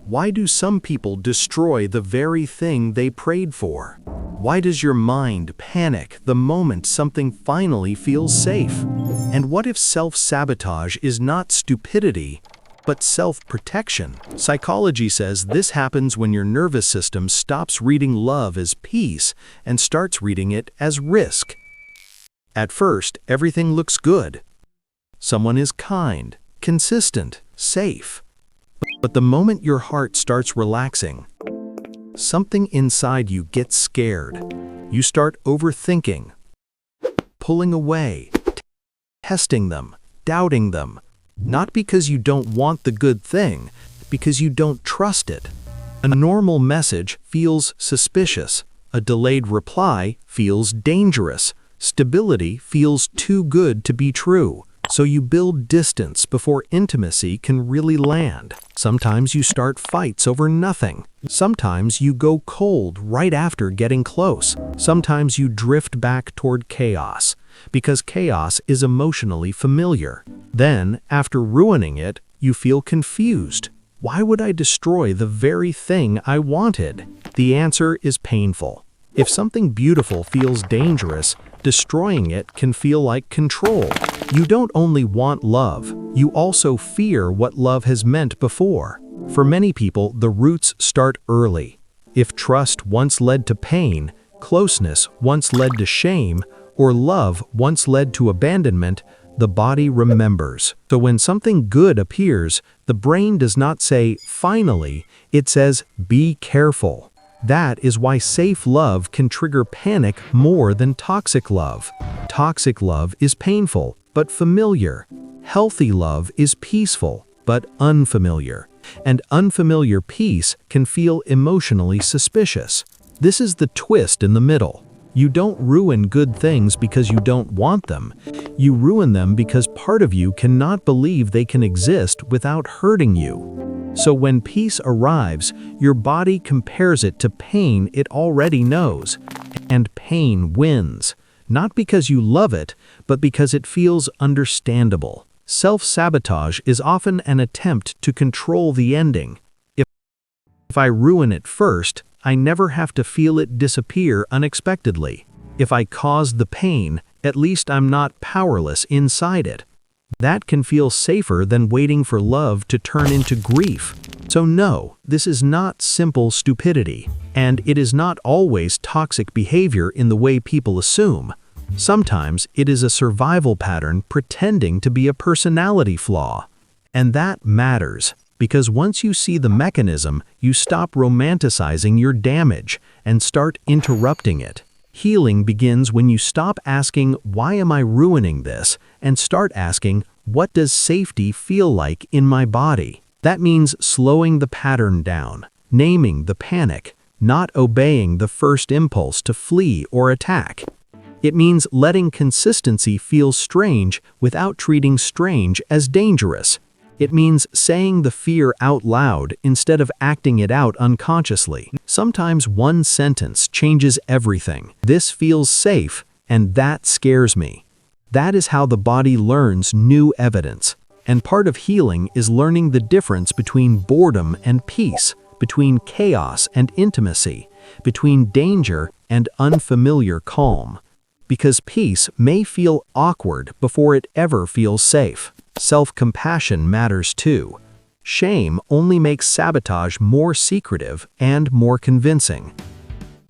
Why do some people destroy the very thing they prayed for? Why does your mind panic the moment something finally feels safe? And what if self-sabotage is not stupidity, but self-protection? Psychology says this happens when your nervous system stops reading love as peace and starts reading it as risk. At first, everything looks good. Someone is kind, consistent, safe. But the moment your heart starts relaxing, something inside you gets scared. You start overthinking, pulling away, testing them, doubting them. Not because you don't want the good thing, because you don't trust it. A normal message feels suspicious. A delayed reply feels dangerous. Stability feels too good to be true. So you build distance before intimacy can really land. Sometimes you start fights over nothing. Sometimes you go cold right after getting close. Sometimes you drift back toward chaos, because chaos is emotionally familiar. Then, after ruining it, you feel confused. Why would I destroy the very thing I wanted? The answer is painful. If something beautiful feels dangerous, destroying it can feel like control. You don't only want love, you also fear what love has meant before. For many people, the roots start early. If trust once led to pain, closeness once led to shame, or love once led to abandonment, the body remembers. So when something good appears, the brain does not say, finally, it says, be careful. That is why safe love can trigger panic more than toxic love. Toxic love is painful, but familiar. Healthy love is peaceful, but unfamiliar. And unfamiliar peace can feel emotionally suspicious. This is the twist in the middle. You don't ruin good things because you don't want them. You ruin them because part of you cannot believe they can exist without hurting you. So when peace arrives, your body compares it to pain it already knows. And pain wins. Not because you love it, but because it feels understandable. Self-sabotage is often an attempt to control the ending. If I ruin it first, I never have to feel it disappear unexpectedly. If I cause the pain, at least I'm not powerless inside it. That can feel safer than waiting for love to turn into grief. So no, this is not simple stupidity, and it is not always toxic behavior in the way people assume. Sometimes it is a survival pattern pretending to be a personality flaw. And that matters, because once you see the mechanism, you stop romanticizing your damage and start interrupting it. Healing begins when you stop asking, why am I ruining this? And start asking, what does safety feel like in my body? That means slowing the pattern down, naming the panic, not obeying the first impulse to flee or attack. It means letting consistency feel strange without treating strange as dangerous. It means saying the fear out loud instead of acting it out unconsciously. Sometimes one sentence changes everything. This feels safe, and that scares me. That is how the body learns new evidence. And part of healing is learning the difference between boredom and peace, between chaos and intimacy, between danger and unfamiliar calm. Because peace may feel awkward before it ever feels safe. Self-compassion matters too. Shame only makes sabotage more secretive and more convincing.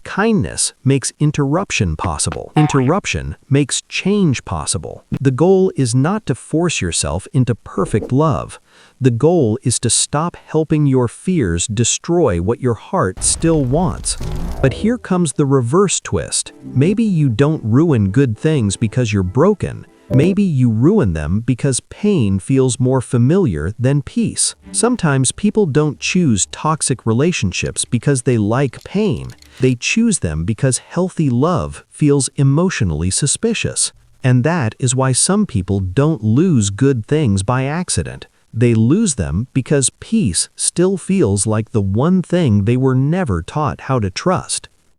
Kindness makes interruption possible. Interruption makes change possible. The goal is not to force yourself into perfect love. The goal is to stop helping your fears destroy what your heart still wants. But here comes the reverse twist. Maybe you don't ruin good things because you're broken. Maybe you ruin them because pain feels more familiar than peace. Sometimes people don't choose toxic relationships because they like pain. They choose them because healthy love feels emotionally suspicious. And that is why some people don't lose good things by accident. They lose them because peace still feels like the one thing they were never taught how to trust.